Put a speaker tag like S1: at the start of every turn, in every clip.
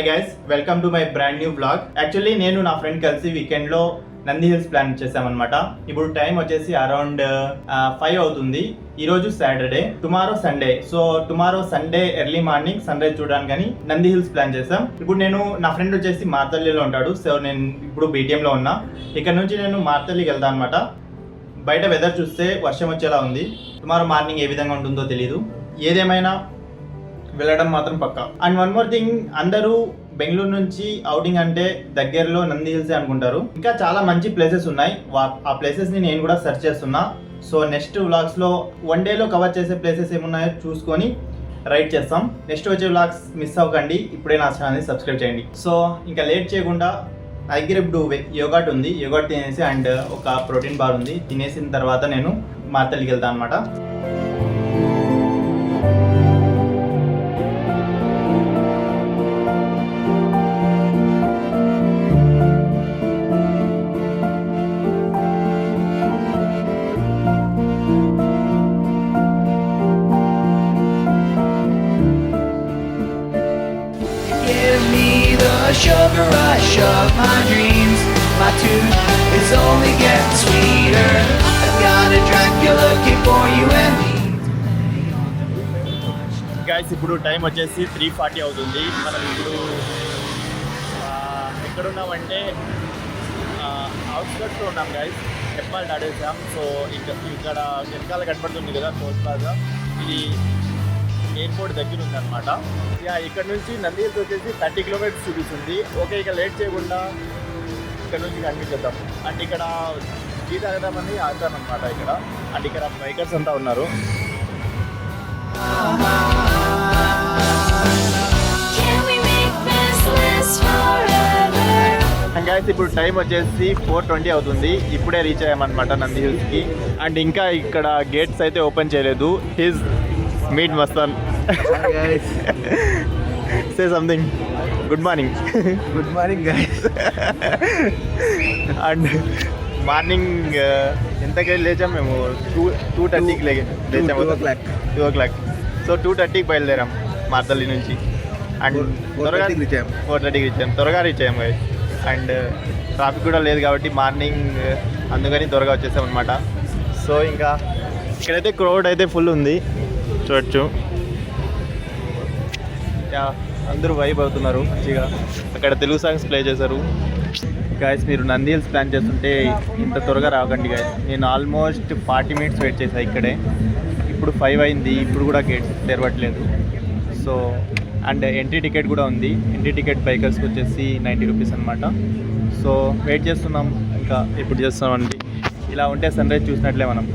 S1: Guys, welcome to my brand new blog. Actually నేను నా friend కలిసి వీకెండ్ లో నంది హిల్స్ ప్లాన్ చేసామన్నమాట. ఇప్పుడు టైం వచ్చేసి అరౌండ్ 5 అవుతుంది. ఈ రోజు Saturday, tomorrow Sunday. So tomorrow Sunday early morning sun rise చూడడానికి కానీ నంది హిల్స్ ప్లాన్ చేసాం. ఇప్పుడు నేను నా ఫ్రెండ్ వచ్చేసి మార్తల్లిలో ఉంటాడు. సో నేను ఇప్పుడు BTM లో ఉన్నా. ఇక్కడ నుంచి నేను మార్తల్లికి వెళ్తాను అనమాట. బయట వెదర్ చూస్తే వర్షం వచ్చేలా ఉంది. టుమారో మార్నింగ్ ఏ విధంగా ఉంటుందో తెలీదు. ఏదేమైనా వెళ్ళడం మాత్రం పక్కా. అండ్ వన్ మోర్ థింగ్, అందరూ బెంగళూరు నుంచి అవుటింగ్ అంటే దగ్గరలో నంది హిల్స్ అనుకుంటారు. ఇంకా చాలా మంచి ప్లేసెస్ ఉన్నాయి. ఆ ప్లేసెస్ ని నేను కూడా సెర్చ్ చేస్తున్నా. సో నెక్స్ట్ వ్లాగ్స్ లో వన్ డేలో కవర్ చేసే ప్లేసెస్ ఏమున్నాయో చూసుకొని రైడ్ చేస్తాం. నెక్స్ట్ వచ్చే వ్లాగ్స్ మిస్ అవ్వకండి. ఇప్పుడే నా ఛానల్ని సబ్స్క్రైబ్ చేయండి. సో ఇంకా లేట్ చేయకుండా నా దగ్గర ఇప్పుడు యోగాట్ ఉంది. యోగాట్ తినేసి అండ్ ఒక ప్రోటీన్ బార్ ఉంది. తినేసిన తర్వాత నేను మార్తల్లికి వెళ్తాను అనమాట.
S2: Sugar rush of my dreams. My tooth is only getting sweeter. I've got a Dracula looking for you and me.
S1: Guys, ఇప్పుడు టైం వచ్చేసి 3:40 అవుతుంది. మనం ఇప్పుడు ఎక్కడున్నామంటే అవుట్స్కట్స్లో ఉన్నాం గైస్. టెంపుల్ దాటేసాం. సో ఇక్కడ వెనకాల కనపడుతుంది కదా టోల్ ప్లాజా, ఇది ఎయిర్పోర్ట్ దగ్గర ఉందన్నమాట. ఇక్కడ నుంచి నంది హిల్స్ వచ్చేసి 30 కిలోమీటర్స్ చూపిస్తుంది. ఓకే, ఇక లేట్ చేయకుండా ఇక్కడ నుంచి కనిపించేద్దాం. అండ్ ఇక్కడ టీ తాగదామని ఆగుతానమాట ఇక్కడ. అండ్ ఇక్కడ బైకర్స్ అంతా ఉన్నారు. గైస్, ఇప్పుడు టైం వచ్చేసి 4:20 అవుతుంది. ఇప్పుడే రీచ్ అయ్యామన్నమాట నంది హిల్స్కి. అండ్ ఇంకా ఇక్కడ గేట్స్ అయితే ఓపెన్ చేయలేదు. His meet Mastan.
S3: Hi guys.
S1: Say something. Good morning.
S3: Good morning guys.
S1: And morning ఎంతకి లేచాం మేము? 2:30కి లేచాము. 2 o'clock. సో 2:30కి బయలుదేరాం మార్తల్లి నుంచి. అండ్ త్వరగా 4:30కి రీచ్ అయ్యాం. త్వరగా రీచ్ అయ్యాం గైస్. అండ్ ట్రాఫిక్ కూడా లేదు కాబట్టి మార్నింగ్ అందుకని త్వరగా వచ్చేసాం అనమాట. సో ఇంకా ఇక్కడైతే క్రౌడ్ అయితే ఫుల్ ఉంది, చూడొచ్చు. అందరూ వైబ్ అవుతున్నారు మంచిగా. అక్కడ తెలుగు సాంగ్స్ ప్లే చేశారు. గాయస్, మీరు నంది హిల్స్ ప్లాన్ చేస్తుంటే ఇంత త్వరగా రాకండి గాయస్. నేను ఆల్మోస్ట్ 40 minutes వెయిట్ చేశాను ఇక్కడే. ఇప్పుడు 5 అయింది. ఇప్పుడు కూడా గేట్స్ తెరవట్లేదు. సో అండ్ ఎంట్రీ టికెట్ కూడా ఉంది. ఎంట్రీ టికెట్ బైకర్స్కి వచ్చేసి 90 రూపీస్ అనమాట. సో వెయిట్ చేస్తున్నాం. ఇంకా ఎప్పుడు చేస్తామండి. ఇలా ఉంటే సన్ రైజ్ చూసినట్లే మనం.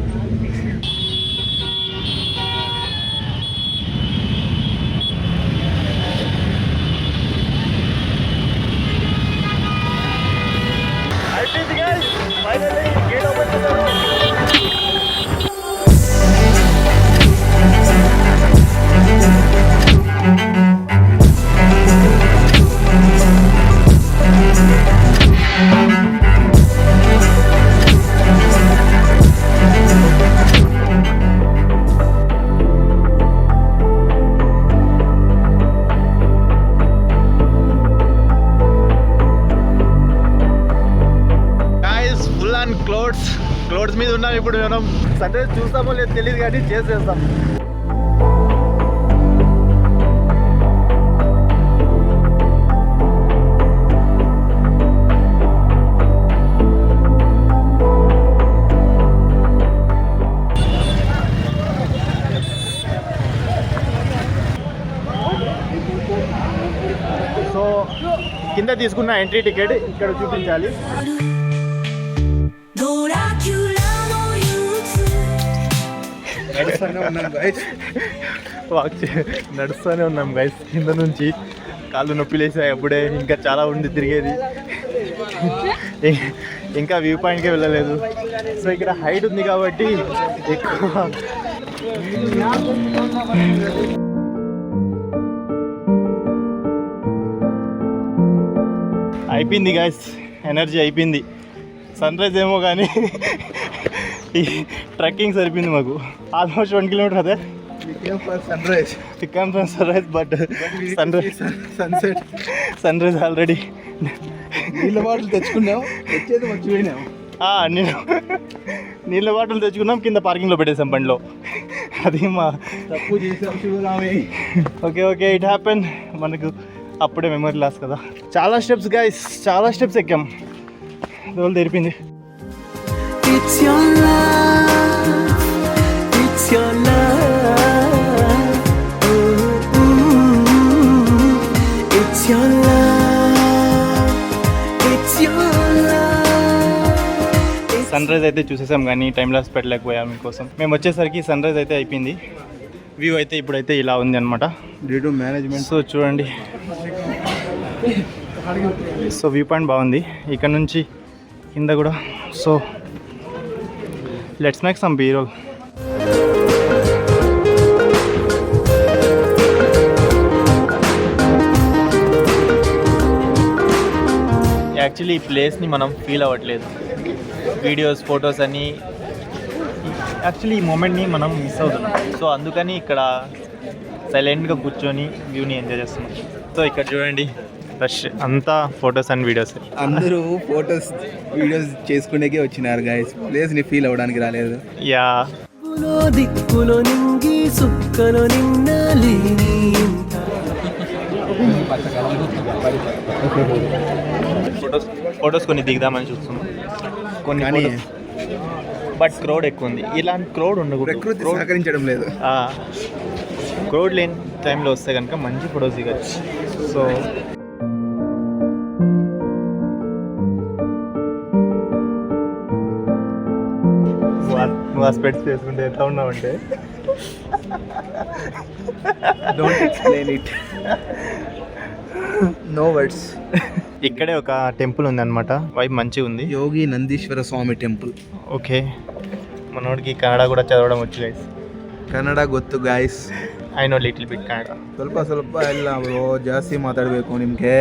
S1: క్లౌడ్స్ మీద ఉన్నాం. ఇప్పుడు మనం సన్ రైజ్ చూస్తామో లేదు తెలియదు కానీ చేసేస్తాం. సో కింద తీసుకున్న ఎంట్రీ టికెట్ ఇక్కడ చూపించాలి. నడుస్తూనే ఉన్నాం గైస్. కింద నుంచి కాళ్ళు నొప్పి లేసాయి అప్పుడే. ఇంకా చాలా ఉంది తిరిగేది. ఇంకా వ్యూ పాయింట్కే వెళ్ళలేదు. సో ఇక్కడ హైట్ ఉంది కాబట్టి ఎక్కువ అయిపోయింది గైస్. ఎనర్జీ అయిపోయింది. సన్ రైజ్ ఏమో కానీ ఈ ట్రెక్కింగ్ సరిపోయింది మాకు. ఆల్మోస్ట్ 1 kilometer అదే.
S3: సన్ రైజ్
S1: పికన్ from sunrise but
S3: sunset
S1: sunrise already.
S3: నీళ్ళ బాటిల్ తెచ్చుకున్నావు, తెచ్చేది మర్చిపోయినావు.
S1: నేను నీళ్ళ బాటిల్ తెచ్చుకున్నాం, కింద పార్కింగ్లో పెట్టేసాం బండిలో. అది మా
S3: తప్పు చేసాం శివరామయ్య.
S1: Okay it happen. మనకు అప్పుడే మెమరీ లాస్ కదా. చాలా స్టెప్స్ గైస్, చాలా స్టెప్స్ ఎక్కాం. రోజులు తెరిపింది.
S2: It's your love, it's your love, it's your love, it's your love.
S1: Sun rise అయితే చూసేసాం కానీ టైం లాస్ పెట్టలేకపోయాం మీకోసం. మేము వచ్చేసరికి సన్ రైజ్ అయితే అయిపోయింది. వ్యూ అయితే ఇప్పుడైతే ఇలా ఉంది అనమాట.
S3: Due to management.
S1: సో చూడండి, సో వ్యూ పాయింట్ బాగుంది ఇక్కడ నుంచి కింద కూడా. సో లెట్స్ మేక్ సమ్ బీరో. యాక్చువల్లీ ఈ ప్లేస్ని మనం ఫీల్ అవ్వట్లేదు. వీడియోస్, ఫొటోస్ అన్నీ యాక్చువల్లీ ఈ మూమెంట్ని మనం మిస్ అవుతున్నాం. సో అందుకని ఇక్కడ సైలెంట్గా కూర్చొని వ్యూని ఎంజాయ్ చేస్తున్నాం. సో ఇక్కడ చూడండి, రష్ అంతా ఫొటోస్ అండ్ వీడియోస్.
S3: అందరూ ఫొటోస్ వీడియోస్ చేసుకునేకే వచ్చినారు గైస్, ప్లేస్ ని ఫీల్ అవ్వడానికి రాలేదు.
S1: యా,
S2: దిక్కులో నింగి సుక్కలో నిన్నాలి.
S1: ఫొటోస్ కొన్ని దిగుదామని చూస్తున్నాం కొన్ని,
S3: కానీ
S1: బట్ క్రౌడ్ ఎక్కువ ఉంది. ఇలాంటి క్రౌడ్ ఉండకూడదు.
S3: ప్రకృతి సహకరించడం లేదు.
S1: క్రౌడ్ లేని టైంలో వస్తే కనుక మంచి ఫొటోస్ దిగచ్చు. సో నువ్వు ఆ స్పెట్స్ చేసుకుంటే ఎట్లా ఉన్నావంటే
S3: don't explain it, no words.
S1: ఇక్కడే ఒక టెంపుల్ ఉంది అనమాట, వైబ్ మంచిగా ఉంది.
S3: యోగి నందీశ్వర స్వామి టెంపుల్.
S1: ఓకే, మనోడికి కన్నడ కూడా చదవడం వచ్చు గైస్.
S3: ಕನ್ನಡ ಗೊತ್ತು guys.
S1: I know little bit Kannada.
S3: ಸ್ವಲ್ಪ ಇಲ್ಲ ಬ್ರೋ, ಜಾಸ್ತಿ ಮಾತಾಡಬೇಕು ನಿಮಗೆ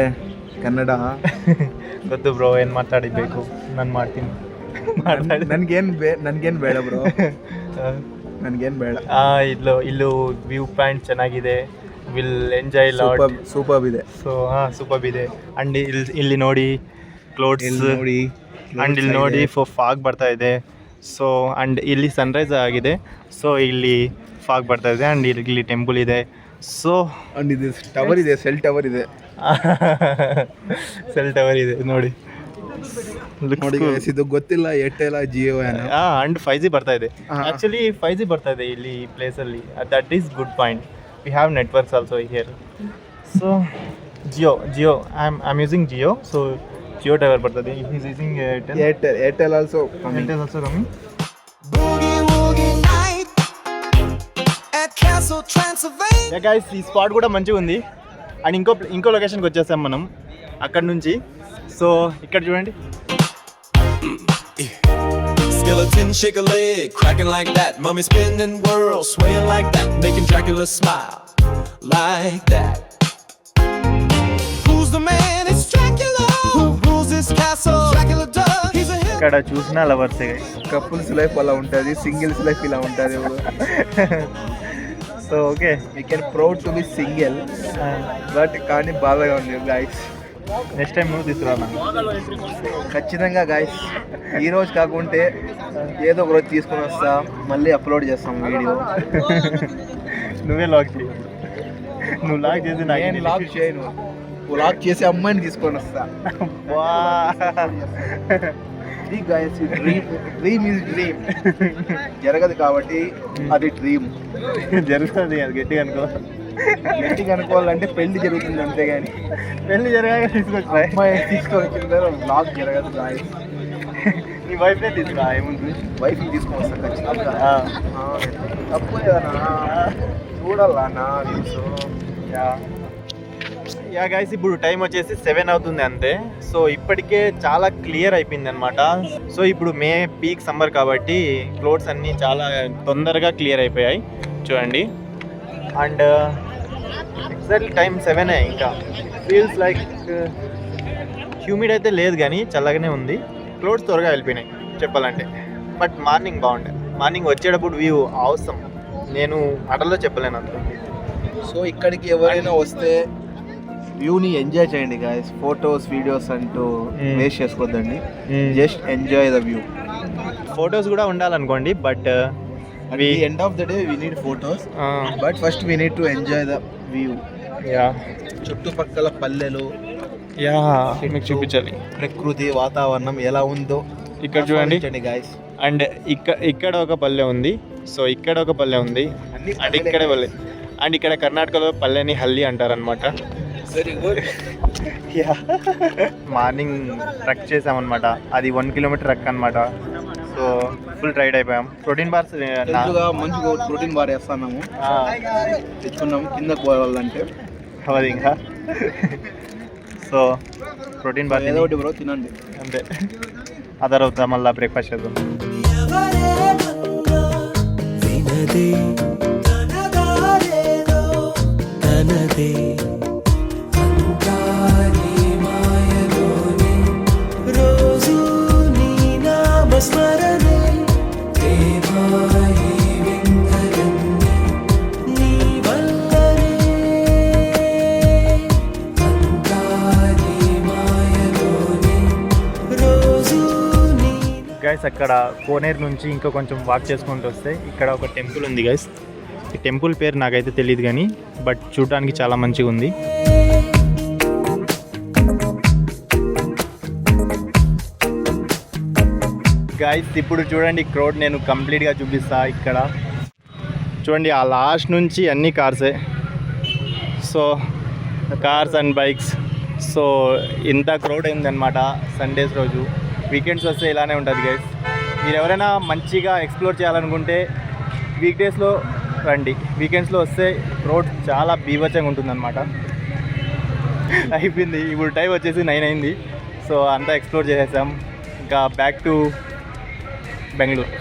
S3: ಕನ್ನಡ.
S1: ಗೊತ್ತು ಬ್ರೋ, ಏನು ಮಾತಾಡಬೇಕು, ನಾನು ಮಾಡ್ತೀನಿ.
S3: ನನ್ಗೇನು ಬೇಡ ಬ್ರೋ, ನನ್ಗೇನು ಬೇಡ.
S1: ಇಲ್ಲೂ ವ್ಯೂ ಪಾಯಿಂಟ್ ಚೆನ್ನಾಗಿದೆ. Will enjoy lot.
S3: ಸೂಪರ್ ಇದೆ.
S1: ಸೊ ಸೂಪರ್ ಇದೆ. ಅಂಡ್ ಇಲ್ಲಿ ನೋಡಿ ಕ್ಲೌಡ್ಸ್
S3: ನೋಡಿ,
S1: ಅಂಡ್ ಇಲ್ಲಿ ನೋಡಿ ಫಾಗ್ ಬರ್ತಾ ಇದೆ. ಸೊ ಅಂಡ್ ಇಲ್ಲಿ ಸನ್ರೈಸ್ ಆಗಿದೆ. ಸೊ ಇಲ್ಲಿ ಫಾಗ್ ಬರ್ತಾ ಇದೆ. ಅಂಡ್ ಇಲ್ಲಿ ಟೆಂಪಲ್ ಇದೆ. ಸೊ
S3: ಅಂಡ್ ಇದು ಟವರ್ ಇದೆ, ಸೆಲ್ ಟವರ್ ಇದೆ.
S1: ಸೆಲ್ ಟವರ್ ಇದೆ ನೋಡಿ.
S3: ನೋಡಿ ಇದು ಗೊತ್ತಿಲ್ಲ, ಏರ್ಟೆಲ್ ಜಿಯೋ ಏನೋ.
S1: ಅಂಡ್ 5G ಬರ್ತಾ ಇದೆ. ಆಕ್ಚುಲಿ 5G ಬರ್ತಾ ಇದೆ ಇಲ್ಲಿ ಪ್ಲೇಸಲ್ಲಿ. That is good point. We have networks also here. So Jio I am using Jio. So Jio tower ಬರ್ತದೆ. Is using
S3: Airtel also
S1: coming. Guys ఈ స్పాట్ కూడా మంచిగా ఉంది. అండ్ ఇంకో లొకేషన్కి వచ్చేసాం మనం అక్కడ నుంచి. సో ఇక్కడ చూడండి,
S4: skeleton shake a leg, cracking like that. Mummy spinning world, swaying like that, making Dracula smile like that. Who's the man? It's Dracula. Who rules this castle? Dracula does. He's a hero.
S1: ఇక్కడ చూసిన లవర్సే guys.
S3: Couples life అలా ఉంటుంది, singles life ఇలా ఉంటుంది.
S1: So okay,
S3: we can proud to be single, but కానీ బాధగా ఉంది guys.
S1: Next time నువ్వు తీసుకురా.
S3: ఖచ్చితంగా గైస్, ఈ రోజు కాకుంటే ఏదో ఒక రోజు తీసుకొని వస్తా, మళ్ళీ అప్లోడ్ చేస్తాం వీడియో.
S1: నువ్వే లాక్ చేయి. నువ్వు లాక్ చేసి
S3: నేను లాక్ చేయను, లాక్ చేసి అమ్మాయిని తీసుకొని వస్తా. Dream is dream. జరగదు కాబట్టి అది డ్రీమ్.
S1: జరుగుతుంది, అది గట్టిగా అనుకో.
S3: గట్టిగా అనుకోవాలంటే పెళ్లి జరుగుతుంది, అంతేగాని
S1: పెళ్లి జరగాక తీసుకొచ్చి
S3: అమ్మాయి తీసుకొని బ్లాగ్ జరగదు గాయస్.
S1: నీ వైఫ్నే తీసుకురా, ఏముంది.
S3: వైఫ్ని తీసుకొని వస్తాను ఖచ్చితంగా. తప్పు లేదన్నా, చూడాలన్నా న్యూస్.
S1: యా గైస్, ఇప్పుడు టైం వచ్చేసి 7 అవుతుంది అంతే. సో ఇప్పటికే చాలా క్లియర్ అయిపోయింది అనమాట. సో ఇప్పుడు మే పీక్ సమ్మర్ కాబట్టి క్లోత్స్ అన్నీ చాలా తొందరగా క్లియర్ అయిపోయాయి చూడండి. అండ్ ఎగ్జాక్ట్లీ టైం 7 ఇంకా. ఫీల్స్ లైక్ హ్యూమిడ్ అయితే లేదు కానీ చల్లగానే ఉంది. క్లోత్స్ త్వరగా వెళ్ళిపోయినాయి చెప్పాలంటే. బట్ మార్నింగ్ బాగుండే. మార్నింగ్ వచ్చేటప్పుడు వ్యూ అవసరం. నేను మాటల్లో చెప్పలేను అంత.
S3: సో ఇక్కడికి ఎవరైనా వస్తే వ్యూని ఎంజాయ్ చేయండి గాయస్. ఫొటోస్ వీడియోస్ అంటూ వేస్ట్ చేసుకోవద్దండి. Just enjoy the view.
S1: Photos కూడా ఉండాలనుకోండి, but
S3: At the end of the day, we need photos. But first we need to enjoy the view. చుట్టుపక్కల పల్లెలు,
S1: మీకు చూపించాలి
S3: ప్రకృతి వాతావరణం ఎలా ఉందో
S1: ఇక్కడ చూడండి
S3: గాయస్.
S1: అండ్ ఇక్కడ ఒక పల్లె ఉంది, సో ఇక్కడ ఒక పల్లె ఉంది, అండ్ ఇక్కడే పల్లె, అండ్ ఇక్కడ కర్ణాటకలో పల్లెని హల్లి అంటారనమాట.
S3: Very good.
S1: మార్నింగ్ ట్రక్ చేసామన్నమాట, అది 1 కిలోమీటర్ ట్రక్ అనమాట. సో ఫుల్ రైడ్ అయిపోయాం. ప్రోటీన్ బార్స్
S3: మంచిగా ప్రోటీన్ బార్ వేస్తాం మేము, తెచ్చుకున్నాము కిందకు పోవాలంటే
S1: అవది ఇంకా. సో ప్రోటీన్ బార్
S3: ఏదో ఒకటి బ్రో తినండి
S1: అంతే. ఆ తర్వాత మళ్ళీ బ్రేక్ఫాస్ట్ చేద్దాం. గైస్ అక్కడ కోనేరు నుంచి ఇంకా కొంచెం వాక్ చేసుకుంటూ వస్తే ఇక్కడ ఒక టెంపుల్ ఉంది గైస్. ఈ టెంపుల్ పేరు నాకైతే తెలియదు కానీ బట్ చూడడానికి చాలా మంచిగా ఉంది. గైస్ ఇప్పుడు చూడండి క్రౌడ్ నేను కంప్లీట్గా చూపిస్తా. ఇక్కడ చూడండి ఆ లాస్ట్ నుంచి అన్ని కార్సే, so cars and bikes. So ఇంత క్రౌడ్ అయిందనమాట సండేస్ రోజు. వీకెండ్స్ వస్తే ఇలానే ఉంటుంది గైస్. మీరు ఎవరైనా మంచిగా ఎక్స్ప్లోర్ చేయాలనుకుంటే వీక్ డేస్లో రండి, వీకెండ్స్లో వస్తే రోడ్ చాలా బీభత్సంగా ఉంటుందన్నమాట. అయిపోయింది ఇప్పుడు టైం వచ్చేసి 9 అయింది. సో అంతా ఎక్స్ప్లోర్ చేసేసాం, ఇంకా బ్యాక్ టు బెంగళూరు.